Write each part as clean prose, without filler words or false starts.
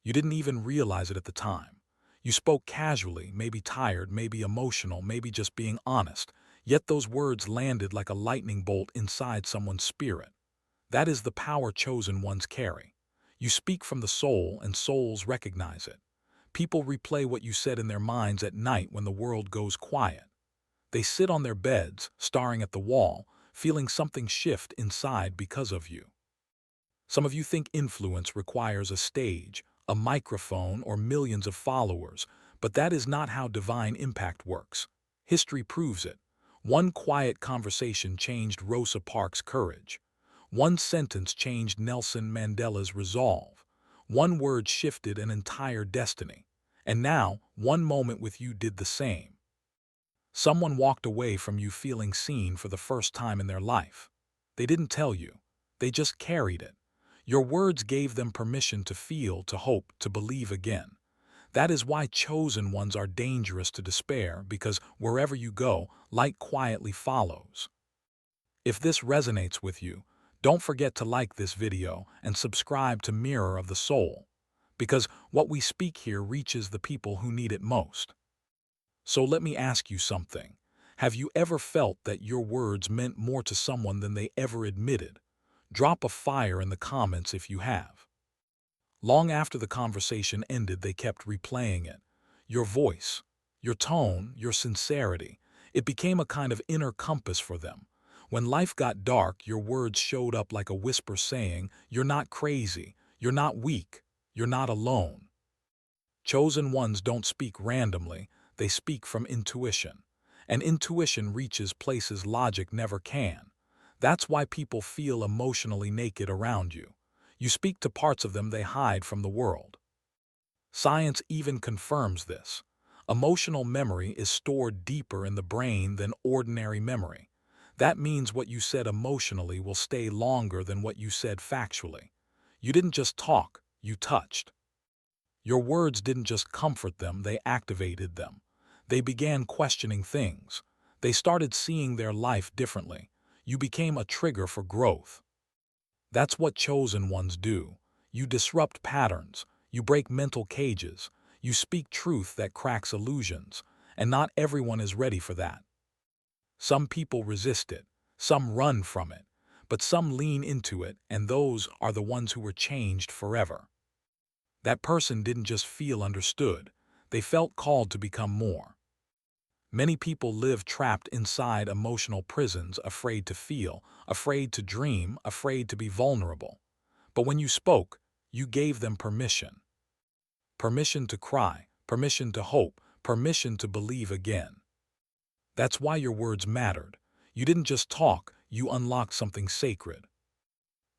You didn't even realize it at the time. You spoke casually, maybe tired, maybe emotional, maybe just being honest, yet those words landed like a lightning bolt inside someone's spirit. That is the power chosen ones carry. You speak from the soul, and souls recognize it. People replay what you said in their minds at night when the world goes quiet. They sit on their beds, staring at the wall, feeling something shift inside because of you. Some of you think influence requires a stage, a microphone, or millions of followers, but that is not how divine impact works. History proves it. One quiet conversation changed Rosa Parks' courage. One sentence changed Nelson Mandela's resolve. One word shifted an entire destiny. And now, one moment with you did the same. Someone walked away from you feeling seen for the first time in their life. They didn't tell you. They just carried it. Your words gave them permission to feel, to hope, to believe again. That is why chosen ones are dangerous to despair, because wherever you go, light quietly follows. If this resonates with you, don't forget to like this video and subscribe to Mirror of the Soul, because what we speak here reaches the people who need it most. So let me ask you something. Have you ever felt that your words meant more to someone than they ever admitted? Drop a fire in the comments if you have. Long after the conversation ended, they kept replaying it. Your voice, your tone, your sincerity. It became a kind of inner compass for them. When life got dark, your words showed up like a whisper saying, "You're not crazy, you're not weak, you're not alone." Chosen ones don't speak randomly, they speak from intuition. And intuition reaches places logic never can. That's why people feel emotionally naked around you. You speak to parts of them they hide from the world. Science even confirms this. Emotional memory is stored deeper in the brain than ordinary memory. That means what you said emotionally will stay longer than what you said factually. You didn't just talk, you touched. Your words didn't just comfort them, they activated them. They began questioning things. They started seeing their life differently. You became a trigger for growth. That's what chosen ones do. You disrupt patterns. You break mental cages. You speak truth that cracks illusions. And not everyone is ready for that. Some people resist it. Some run from it. But some lean into it, and those are the ones who were changed forever. That person didn't just feel understood. They felt called to become more. Many people live trapped inside emotional prisons, afraid to feel, afraid to dream, afraid to be vulnerable. But when you spoke, you gave them permission. Permission to cry, permission to hope, permission to believe again. That's why your words mattered. You didn't just talk, you unlocked something sacred.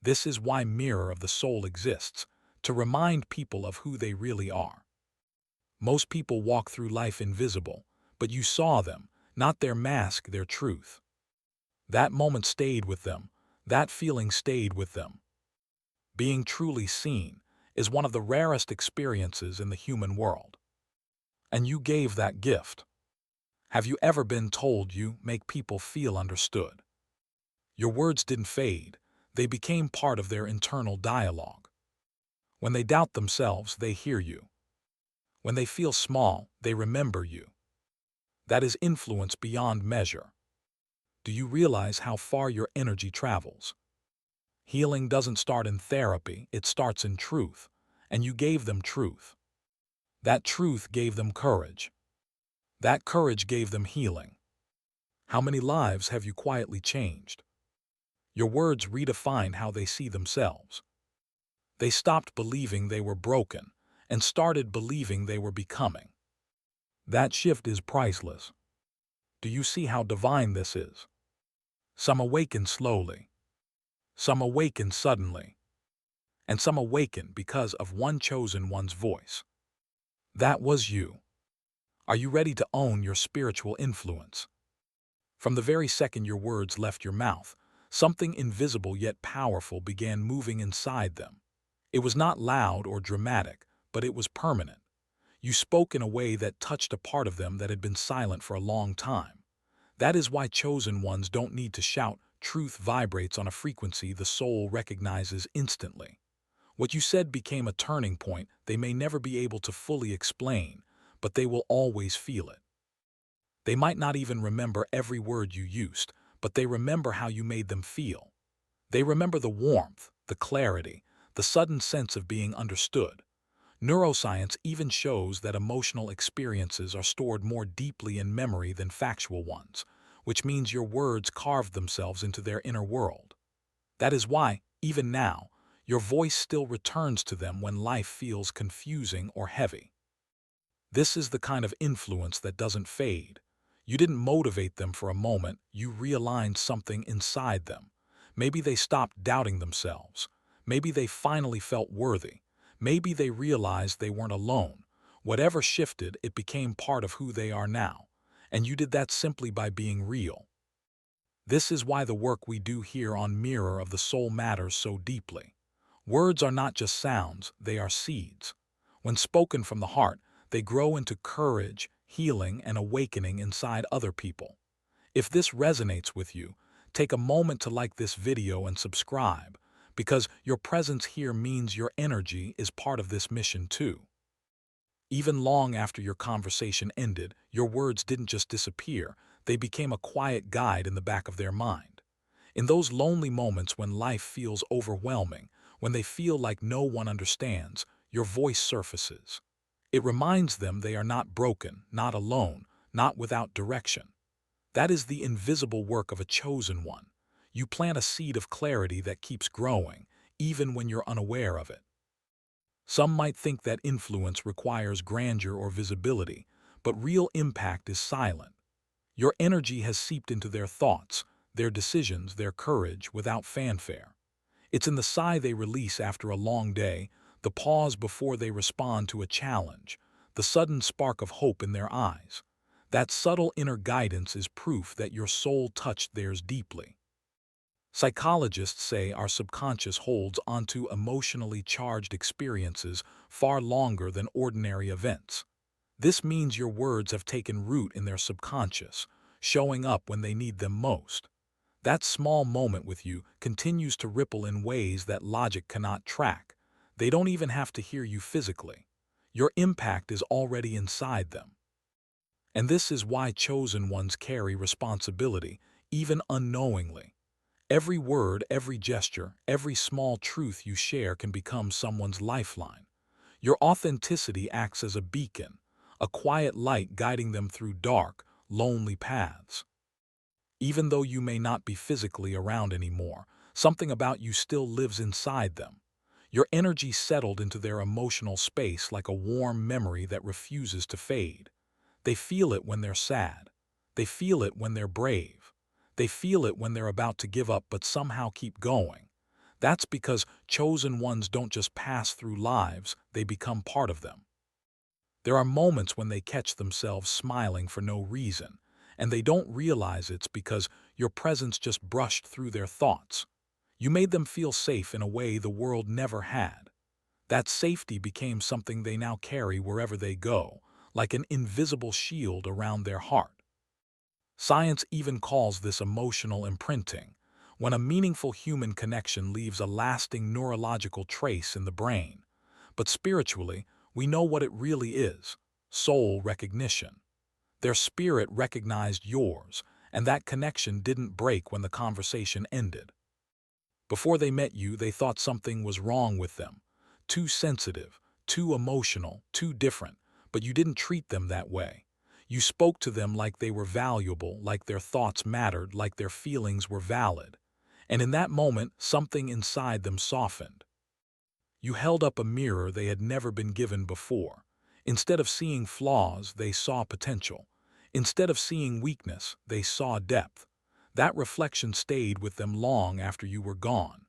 This is why Mirror of the Soul exists, to remind people of who they really are. Most people walk through life invisible, but you saw them, not their mask, their truth. That moment stayed with them. That feeling stayed with them. Being truly seen is one of the rarest experiences in the human world. And you gave that gift. Have you ever been told you make people feel understood? Your words didn't fade. They became part of their internal dialogue. When they doubt themselves, they hear you. When they feel small, they remember you. That is influence beyond measure. Do you realize how far your energy travels? Healing doesn't start in therapy, it starts in truth. And you gave them truth. That truth gave them courage. That courage gave them healing. How many lives have you quietly changed? Your words redefined how they see themselves. They stopped believing they were broken and started believing they were becoming. That shift is priceless. Do you see how divine this is? Some awaken slowly. Some awaken suddenly. And some awaken because of one chosen one's voice. That was you. Are you ready to own your spiritual influence? From the very second your words left your mouth, something invisible yet powerful began moving inside them. It was not loud or dramatic, but it was permanent. You spoke in a way that touched a part of them that had been silent for a long time. That is why chosen ones don't need to shout. Truth vibrates on a frequency the soul recognizes instantly. What you said became a turning point they may never be able to fully explain, but they will always feel it. They might not even remember every word you used, but they remember how you made them feel. They remember the warmth, the clarity, the sudden sense of being understood. Neuroscience even shows that emotional experiences are stored more deeply in memory than factual ones, which means your words carved themselves into their inner world. That is why, even now, your voice still returns to them when life feels confusing or heavy. This is the kind of influence that doesn't fade. You didn't motivate them for a moment, you realigned something inside them. Maybe they stopped doubting themselves. Maybe they finally felt worthy. Maybe they realized they weren't alone. Whatever shifted, it became part of who they are now. And you did that simply by being real. This is why the work we do here on Mirror of the Soul matters so deeply. Words are not just sounds, they are seeds. When spoken from the heart, they grow into courage, healing, and awakening inside other people. If this resonates with you, take a moment to like this video and subscribe, because your presence here means your energy is part of this mission too. Even long after your conversation ended, your words didn't just disappear, they became a quiet guide in the back of their mind. In those lonely moments when life feels overwhelming, when they feel like no one understands, your voice surfaces. It reminds them they are not broken, not alone, not without direction. That is the invisible work of a chosen one. You plant a seed of clarity that keeps growing, even when you're unaware of it. Some might think that influence requires grandeur or visibility, but real impact is silent. Your energy has seeped into their thoughts, their decisions, their courage without fanfare. It's in the sigh they release after a long day, the pause before they respond to a challenge, the sudden spark of hope in their eyes. That subtle inner guidance is proof that your soul touched theirs deeply. Psychologists say our subconscious holds onto emotionally charged experiences far longer than ordinary events. This means your words have taken root in their subconscious, showing up when they need them most. That small moment with you continues to ripple in ways that logic cannot track. They don't even have to hear you physically. Your impact is already inside them. And this is why chosen ones carry responsibility, even unknowingly. Every word, every gesture, every small truth you share can become someone's lifeline. Your authenticity acts as a beacon, a quiet light guiding them through dark, lonely paths. Even though you may not be physically around anymore, something about you still lives inside them. Your energy settled into their emotional space like a warm memory that refuses to fade. They feel it when they're sad. They feel it when they're brave. They feel it when they're about to give up but somehow keep going. That's because chosen ones don't just pass through lives, they become part of them. There are moments when they catch themselves smiling for no reason, and they don't realize it's because your presence just brushed through their thoughts. You made them feel safe in a way the world never had. That safety became something they now carry wherever they go, like an invisible shield around their heart. Science even calls this emotional imprinting, when a meaningful human connection leaves a lasting neurological trace in the brain. But spiritually, we know what it really is: soul recognition. Their spirit recognized yours, and that connection didn't break when the conversation ended. Before they met you, they thought something was wrong with them. Too sensitive, too emotional, too different, but you didn't treat them that way. You spoke to them like they were valuable, like their thoughts mattered, like their feelings were valid. And in that moment, something inside them softened. You held up a mirror they had never been given before. Instead of seeing flaws, they saw potential. Instead of seeing weakness, they saw depth. That reflection stayed with them long after you were gone.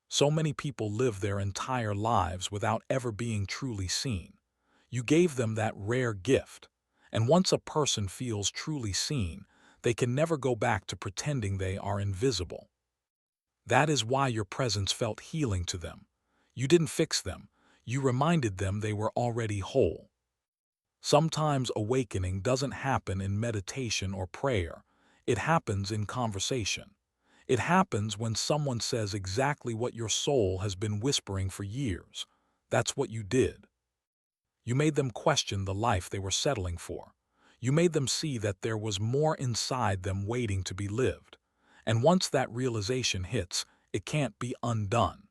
So many people live their entire lives without ever being truly seen. You gave them that rare gift. And once a person feels truly seen, they can never go back to pretending they are invisible. That is why your presence felt healing to them. You didn't fix them. You reminded them they were already whole. Sometimes awakening doesn't happen in meditation or prayer. It happens in conversation. It happens when someone says exactly what your soul has been whispering for years. That's what you did. You made them question the life they were settling for. You made them see that there was more inside them waiting to be lived. And once that realization hits, it can't be undone.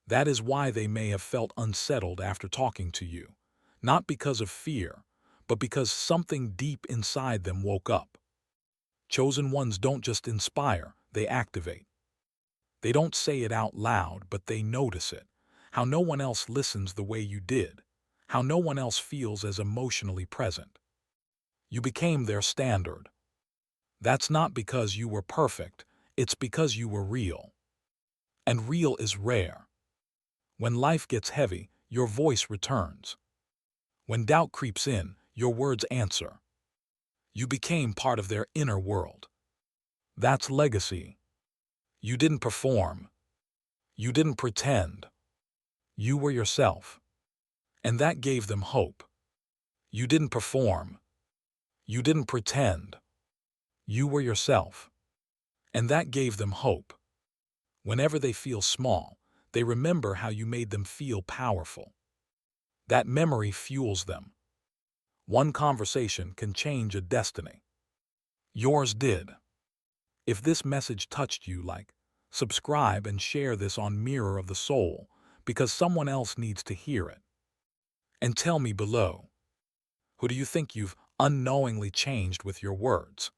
That is why they may have felt unsettled after talking to you. Not because of fear, but because something deep inside them woke up. Chosen ones don't just inspire, they activate. They don't say it out loud, but they notice it. How no one else listens the way you did. How no one else feels as emotionally present. You became their standard. That's not because you were perfect, it's because you were real. And real is rare. When life gets heavy, your voice returns. When doubt creeps in, your words answer. You became part of their inner world. That's legacy. You didn't perform. You didn't pretend. You were yourself. And that gave them hope. You didn't perform. You didn't pretend. You were yourself. And that gave them hope. Whenever they feel small, they remember how you made them feel powerful. That memory fuels them. One conversation can change a destiny. Yours did. If this message touched you, subscribe and share this on Mirror of the Soul because someone else needs to hear it. And tell me below, who do you think you've unknowingly changed with your words?